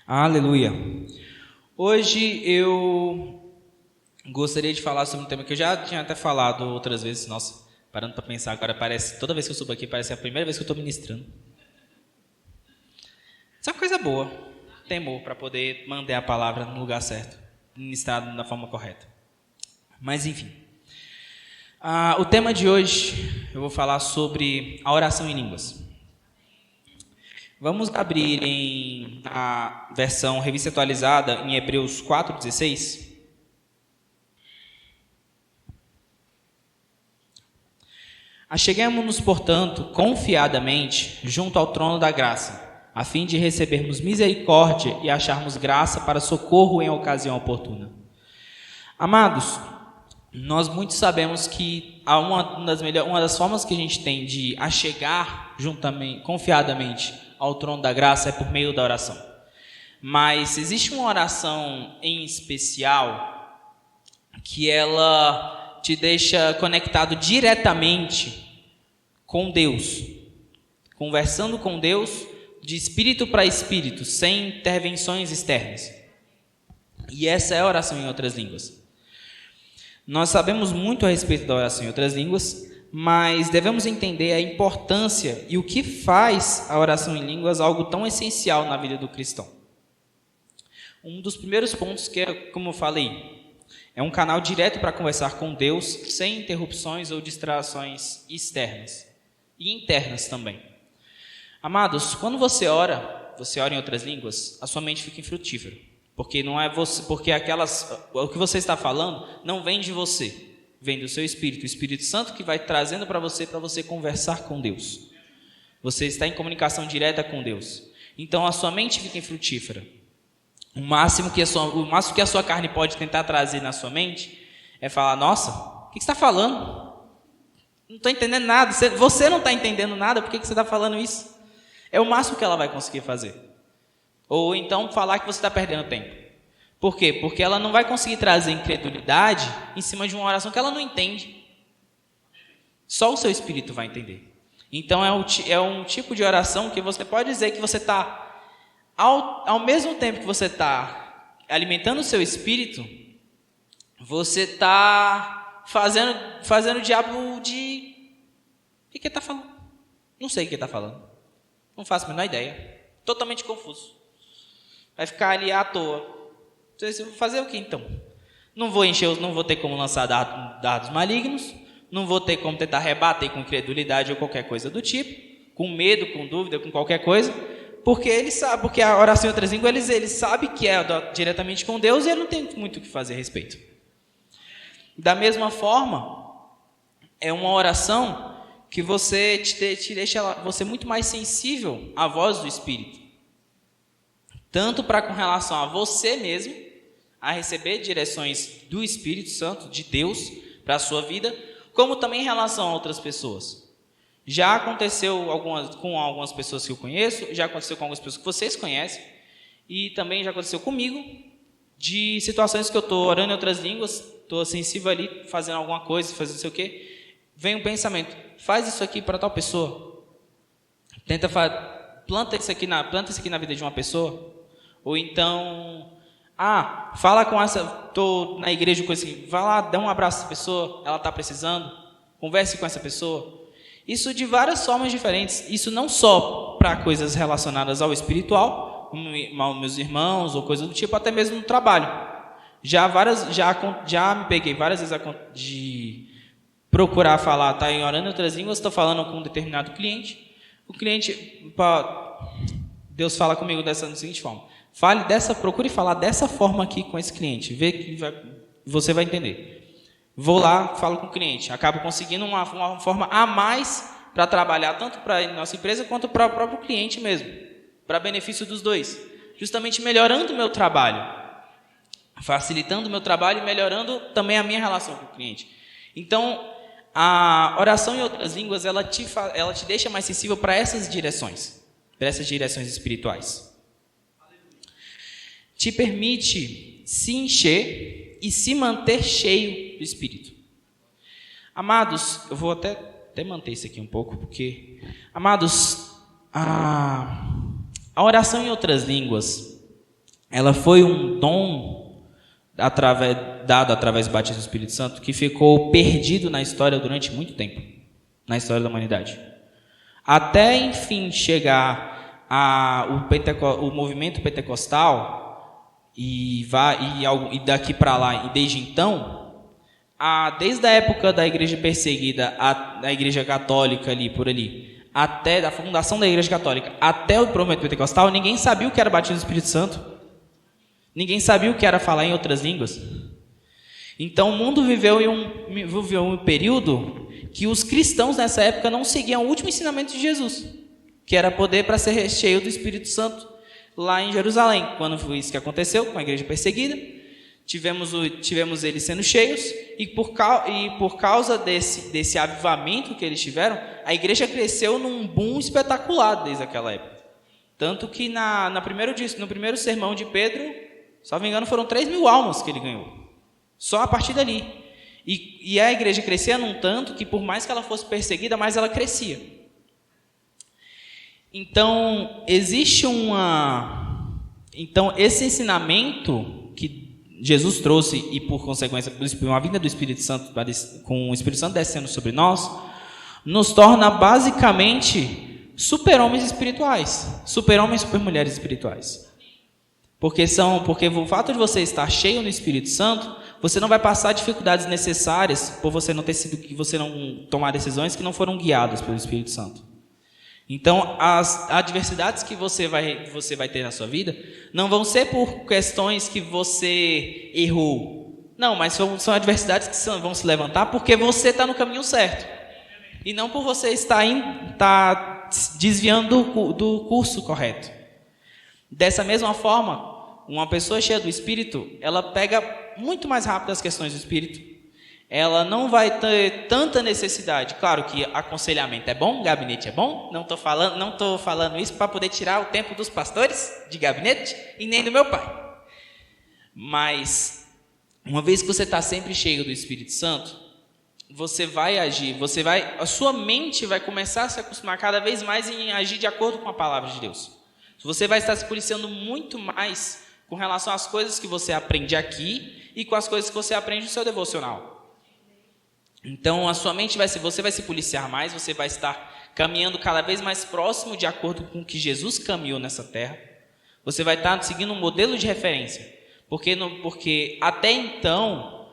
Aleluia. Hoje eu gostaria de falar sobre um tema que eu já tinha até falado outras vezes. Nossa, parando para pensar agora, parece, toda vez que eu subo aqui, parece a primeira vez que eu estou ministrando. Isso é uma coisa boa, temor, para poder mandar a palavra no lugar certo, ministrado da forma correta. Mas enfim, o tema de hoje eu vou falar sobre a oração em línguas. Vamos abrir em a versão revista atualizada em Hebreus 4:16. Acheguemo-nos, portanto, confiadamente junto ao trono da graça, a fim de recebermos misericórdia e acharmos graça para socorro em ocasião oportuna. Amados, nós muito sabemos que uma das formas que a gente tem de achegar confiadamente ao trono da graça é por meio da oração. Mas existe uma oração em especial que ela te deixa conectado diretamente com Deus, conversando com Deus de espírito para espírito, sem intervenções externas. E essa é a oração em outras línguas. Nós sabemos muito a respeito da oração em outras línguas, mas devemos entender a importância e o que faz a oração em línguas algo tão essencial na vida do cristão. Um dos primeiros pontos que é, como eu falei, é um canal direto para conversar com Deus, sem interrupções ou distrações externas e internas também. Amados, quando você ora em outras línguas, a sua mente fica infrutífera, porque não é você, porque o que você está falando não vem de você. Vem do seu Espírito, o Espírito Santo que vai trazendo para você conversar com Deus. Você está em comunicação direta com Deus. Então a sua mente fica infrutífera. O máximo que a sua carne pode tentar trazer na sua mente é falar: nossa, o que você está falando? Não estou entendendo nada. Você não está entendendo nada, por que você está falando isso? É o máximo que ela vai conseguir fazer. Ou então falar que você está perdendo tempo. Por quê? Porque ela não vai conseguir trazer incredulidade em cima de uma oração que ela não entende. Só o seu espírito vai entender. Então é um tipo de oração que você pode dizer que você está, ao mesmo tempo que você está alimentando o seu espírito, você está fazendo o diabo de... O que ele está falando? Não sei o que ele está falando. Não faço a menor ideia. Totalmente confuso. Vai ficar ali à toa. Você vai fazer o que então? Não vou ter como lançar dardos malignos, não vou ter como tentar rebater com incredulidade ou qualquer coisa do tipo, com medo, com dúvida, com qualquer coisa, porque ele sabe, porque a oração em outras línguas ele sabe que é diretamente com Deus e ele não tem muito o que fazer a respeito. Da mesma forma, é uma oração que você te deixa você muito mais sensível à voz do Espírito. Tanto com relação a você mesmo, a receber direções do Espírito Santo, de Deus, para a sua vida, como também em relação a outras pessoas. Já aconteceu com algumas pessoas que eu conheço, já aconteceu com algumas pessoas que vocês conhecem, e também já aconteceu comigo, de situações que eu estou orando em outras línguas, estou sensível ali, fazendo alguma coisa, fazendo não sei o quê, vem um pensamento: faz isso aqui para tal pessoa, planta isso aqui na vida de uma pessoa. Ou então, fala com estou na igreja com esse, vai lá, dá um abraço a essa pessoa, ela está precisando, converse com essa pessoa. Isso de várias formas diferentes. Isso não só para coisas relacionadas ao espiritual, como meus irmãos ou coisa do tipo, até mesmo no trabalho. Já me peguei várias vezes de procurar falar, orando em outras línguas, estou falando com um determinado cliente. O cliente, Deus fala comigo da seguinte forma: procure falar dessa forma aqui com esse cliente, vê que você vai entender. Vou lá, falo com o cliente, acabo conseguindo uma forma a mais para trabalhar tanto para a nossa empresa quanto para o próprio cliente mesmo, para benefício dos dois, justamente melhorando o meu trabalho, facilitando o meu trabalho e melhorando também a minha relação com o cliente. Então, a oração em outras línguas, ela te deixa mais sensível para essas direções espirituais. Te permite se encher e se manter cheio do Espírito. Amados, eu vou até manter isso aqui um pouco, porque, amados, a oração em outras línguas, ela foi um dom dado através do batismo do Espírito Santo que ficou perdido na história durante muito tempo, na história da humanidade. Até, enfim, chegar o movimento pentecostal e daqui para lá, e desde então, desde a época da igreja perseguida, da igreja católica até da fundação da igreja católica, até o movimento pentecostal, ninguém sabia o que era batismo do Espírito Santo. Ninguém sabia o que era falar em outras línguas. Então o mundo viveu um período que os cristãos nessa época não seguiam o último ensinamento de Jesus, que era poder para ser cheio do Espírito Santo lá em Jerusalém. Quando foi isso que aconteceu com a igreja perseguida, tivemos eles sendo cheios, e por causa desse avivamento que eles tiveram, a igreja cresceu num boom espetacular desde aquela época. Tanto que no primeiro sermão de Pedro, se não me engano, foram 3.000 almas que ele ganhou. Só a partir dali. E a igreja crescia num tanto que, por mais que ela fosse perseguida, mais ela crescia. Então, Então, esse ensinamento que Jesus trouxe, e por consequência, uma vinda do Espírito Santo, com o Espírito Santo descendo sobre nós, nos torna basicamente super-homens espirituais, super-homens e super-mulheres espirituais. Porque o fato de você estar cheio no Espírito Santo, você não vai passar dificuldades necessárias por você não tomar decisões que não foram guiadas pelo Espírito Santo. Então, as adversidades que você vai ter na sua vida não vão ser por questões que você errou. Não, mas são adversidades que vão se levantar porque você está no caminho certo. E não por você estar desviando do curso correto. Dessa mesma forma, uma pessoa cheia do Espírito, ela pega muito mais rápido as questões do Espírito. Ela não vai ter tanta necessidade. Claro que aconselhamento é bom, gabinete é bom. Não estou falando isso para poder tirar o tempo dos pastores de gabinete e nem do meu pai. Mas, uma vez que você está sempre cheio do Espírito Santo, você vai agir, a sua mente vai começar a se acostumar cada vez mais em agir de acordo com a palavra de Deus. Você vai estar se policiando muito mais com relação às coisas que você aprende aqui e com as coisas que você aprende no seu devocional. Então, a sua mente você vai se policiar mais, você vai estar caminhando cada vez mais próximo de acordo com o que Jesus caminhou nessa terra. Você vai estar seguindo um modelo de referência. Porque até então,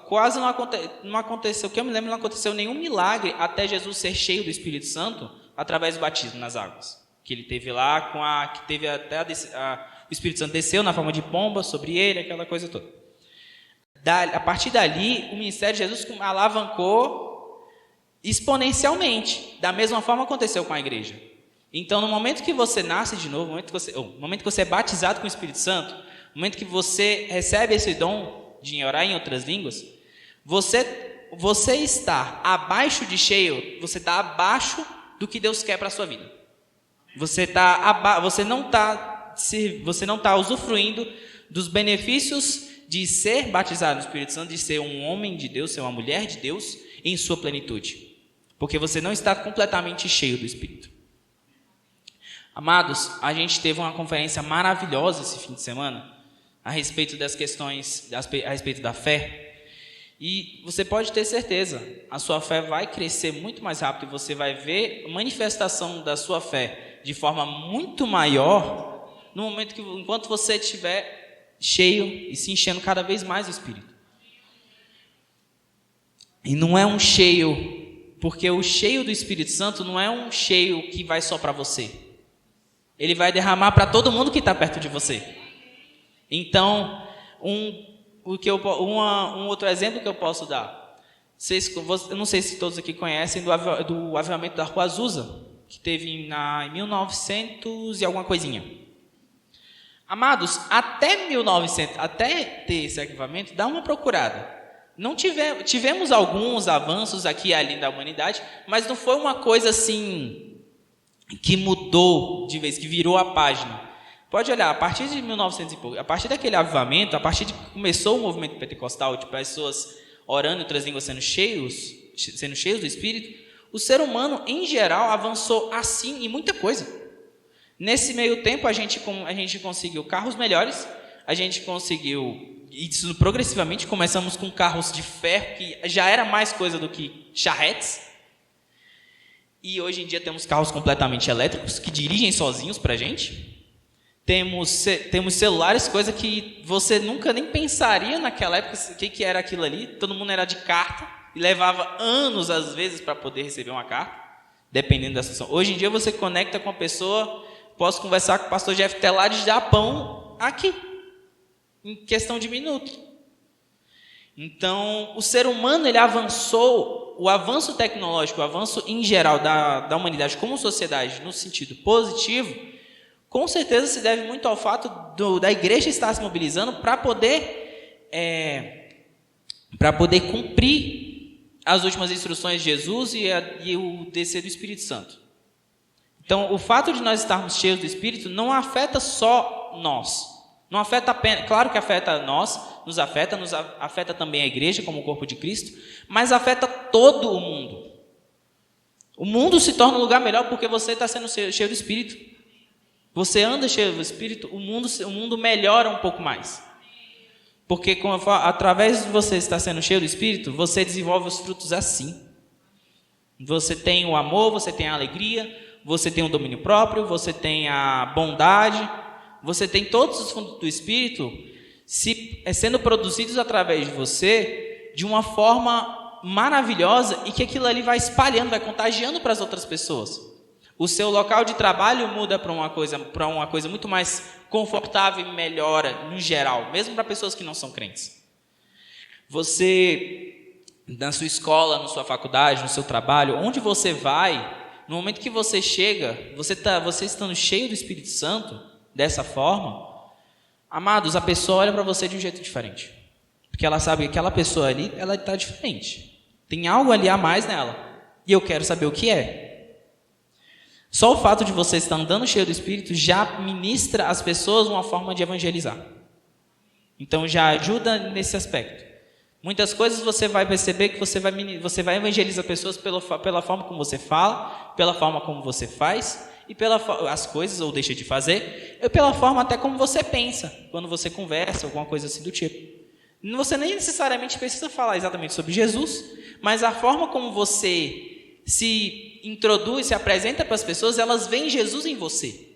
quase não aconteceu, que eu me lembro, não aconteceu nenhum milagre até Jesus ser cheio do Espírito Santo através do batismo nas águas. Que ele teve lá, o Espírito Santo desceu na forma de pomba sobre ele, aquela coisa toda. A partir dali, o ministério de Jesus alavancou exponencialmente. Da mesma forma aconteceu com a igreja. Então, no momento que você nasce de novo, no momento que você é batizado com o Espírito Santo, no momento que você recebe esse dom de orar em outras línguas, você está abaixo de cheio, você está abaixo do que Deus quer para a sua vida. Você não está usufruindo dos benefícios de ser batizado no Espírito Santo, de ser um homem de Deus, ser uma mulher de Deus em sua plenitude. Porque você não está completamente cheio do Espírito. Amados, a gente teve uma conferência maravilhosa esse fim de semana a respeito das questões, a respeito da fé. E você pode ter certeza, a sua fé vai crescer muito mais rápido e você vai ver a manifestação da sua fé de forma muito maior no momento enquanto você estiver cheio e se enchendo cada vez mais do Espírito. E não é um cheio, porque o cheio do Espírito Santo não é um cheio que vai só para você. Ele vai derramar para todo mundo que está perto de você. Então, um outro exemplo que eu posso dar. Eu não sei se todos aqui conhecem do avivamento da Rua Azusa, que teve em 1900 e alguma coisinha. Amados, até ter esse avivamento, dá uma procurada. Tivemos alguns avanços aqui e ali da humanidade, mas não foi uma coisa assim que mudou de vez, que virou a página. Pode olhar, a partir de 1900 e pouco, a partir daquele avivamento, a partir de que começou o movimento pentecostal, de pessoas orando em outras línguas sendo cheios do Espírito, o ser humano, em geral, avançou assim em muita coisa. Nesse meio tempo, a gente conseguiu carros melhores, a gente conseguiu, isso progressivamente, começamos com carros de ferro, que já era mais coisa do que charretes, e hoje em dia temos carros completamente elétricos, que dirigem sozinhos para a gente. Temos celulares, coisa que você nunca nem pensaria naquela época, o que era aquilo ali. Todo mundo era de carta, e levava anos, às vezes, para poder receber uma carta, dependendo da situação. Hoje em dia, você conecta com a pessoa, posso conversar com o pastor Jeff lá de Japão, aqui, em questão de minutos. Então, o ser humano, ele avançou, o avanço tecnológico, o avanço em geral da humanidade como sociedade, no sentido positivo, com certeza se deve muito ao fato da igreja estar se mobilizando para poder cumprir as últimas instruções de Jesus e o descer do Espírito Santo. Então, o fato de nós estarmos cheios do Espírito não afeta só nós. Não afeta apenas, claro que afeta nós, nos afeta também a igreja como o corpo de Cristo, mas afeta todo o mundo. O mundo se torna um lugar melhor porque você está sendo cheio do Espírito. Você anda cheio do Espírito, o mundo melhora um pouco mais. Porque através de você estar sendo cheio do Espírito, você desenvolve os frutos assim. Você tem o amor, você tem a alegria, você tem o domínio próprio, você tem a bondade, você tem todos os frutos do Espírito sendo produzidos através de você de uma forma maravilhosa e que aquilo ali vai espalhando, vai contagiando para as outras pessoas. O seu local de trabalho muda para uma coisa muito mais confortável e melhora no geral, mesmo para pessoas que não são crentes. Você, na sua escola, na sua faculdade, no seu trabalho, onde você vai, no momento que você chega, você estando cheio do Espírito Santo, dessa forma, amados, a pessoa olha para você de um jeito diferente. Porque ela sabe que aquela pessoa ali, ela está diferente. Tem algo ali a mais nela. E eu quero saber o que é. Só o fato de você estar andando cheio do Espírito já ministra às pessoas uma forma de evangelizar. Então já ajuda nesse aspecto. Muitas coisas você vai perceber que você vai evangelizar pessoas pela forma como você fala, pela forma como você faz, e as coisas, ou deixa de fazer, e pela forma até como você pensa, quando você conversa, alguma coisa assim do tipo. Você nem necessariamente precisa falar exatamente sobre Jesus, mas a forma como você se introduz, se apresenta para as pessoas, elas veem Jesus em você,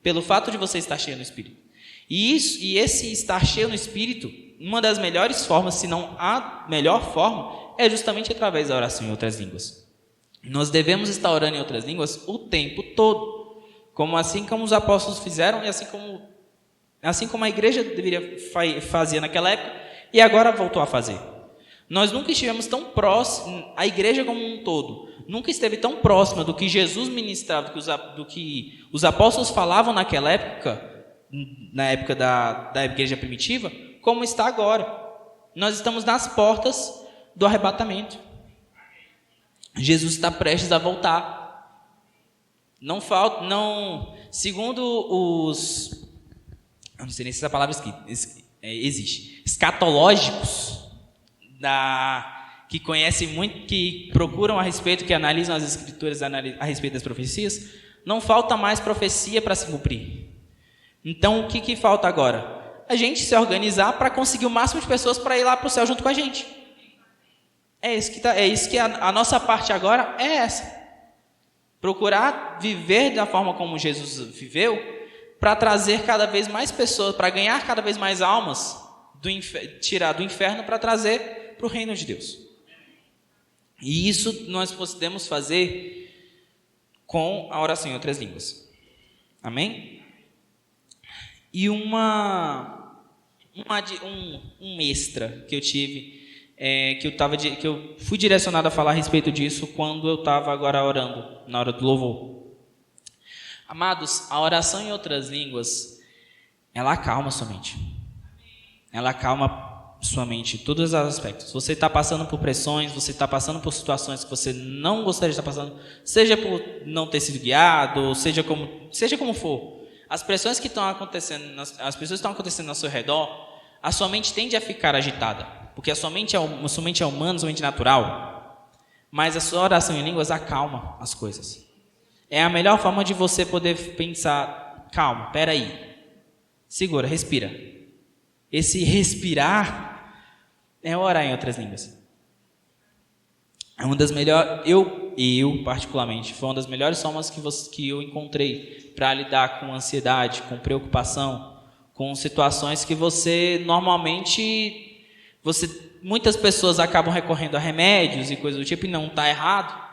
pelo fato de você estar cheio no Espírito. E esse estar cheio no Espírito, uma das melhores formas, se não a melhor forma, é justamente através da oração em outras línguas. Nós devemos estar orando em outras línguas o tempo todo, assim como os apóstolos fizeram e assim como a igreja fazia naquela época e agora voltou a fazer. Nós nunca estivemos tão próximos, a igreja como um todo, nunca esteve tão próxima do que Jesus ministrava, do que os apóstolos falavam naquela época, na época da igreja primitiva, como está agora. Nós estamos nas portas do arrebatamento. Jesus está prestes a voltar. Segundo os, eu não sei nem se essa palavra existe, escatológicos, que conhecem muito, que procuram a respeito, que analisam as escrituras a respeito das profecias, não falta mais profecia para se cumprir. Então, o que falta agora? A gente se organizar para conseguir o máximo de pessoas para ir lá para o céu junto com a gente. É isso que a nossa parte agora é essa. Procurar viver da forma como Jesus viveu, para trazer cada vez mais pessoas, para ganhar cada vez mais almas, tirar do inferno para trazer para o reino de Deus. E isso nós podemos fazer com a oração em outras línguas. Amém? E um extra que eu tive, que eu fui direcionado a falar a respeito disso quando eu estava agora orando, na hora do louvor. Amados, a oração em outras línguas, ela acalma sua mente. Ela acalma sua mente em todos os aspectos. Você está passando por pressões, você está passando por situações que você não gostaria de estar passando, seja por não ter sido guiado, seja como for. As pressões que estão acontecendo, as pessoas que estão acontecendo ao seu redor, a sua mente tende a ficar agitada, porque a sua mente é humana, a sua mente é natural, mas a sua oração em línguas acalma as coisas. É a melhor forma de você poder pensar, calma, peraí, segura, respira. Esse respirar é orar em outras línguas. É uma das melhores, eu particularmente, foi uma das melhores formas que eu encontrei para lidar com ansiedade, com preocupação, com situações que você normalmente, muitas pessoas acabam recorrendo a remédios e coisas do tipo, e não está errado,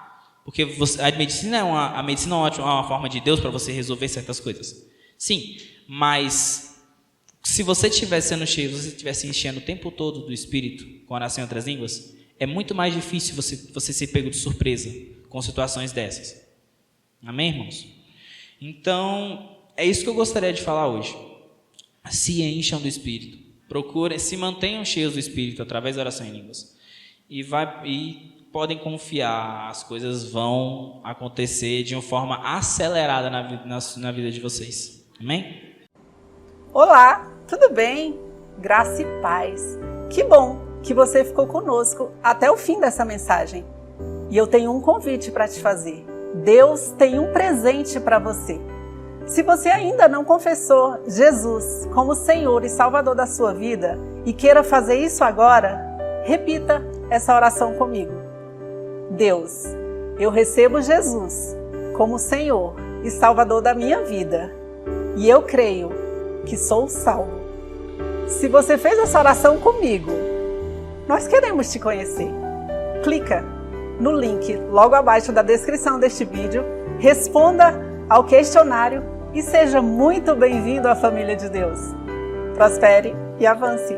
porque a medicina é uma forma de Deus para você resolver certas coisas. Sim, mas se você estivesse sendo cheio, se você estivesse enchendo o tempo todo do Espírito, com oração em outras línguas, é muito mais difícil você ser pego de surpresa com situações dessas. Amém, irmãos? Então, é isso que eu gostaria de falar hoje. Se encham do Espírito. Procurem, se mantenham cheios do Espírito através da oração em línguas. E podem confiar, as coisas vão acontecer de uma forma acelerada na vida de vocês. Amém? Olá, tudo bem? Graça e paz. Que bom que você ficou conosco até o fim dessa mensagem. E eu tenho um convite para te fazer. Deus tem um presente para você. Se você ainda não confessou Jesus como Senhor e Salvador da sua vida e queira fazer isso agora, repita essa oração comigo. Deus, eu recebo Jesus como Senhor e Salvador da minha vida e eu creio que sou salvo. Se você fez essa oração comigo, nós queremos te conhecer. Clica no link logo abaixo da descrição deste vídeo, responda ao questionário e seja muito bem-vindo à família de Deus. Prospere e avance!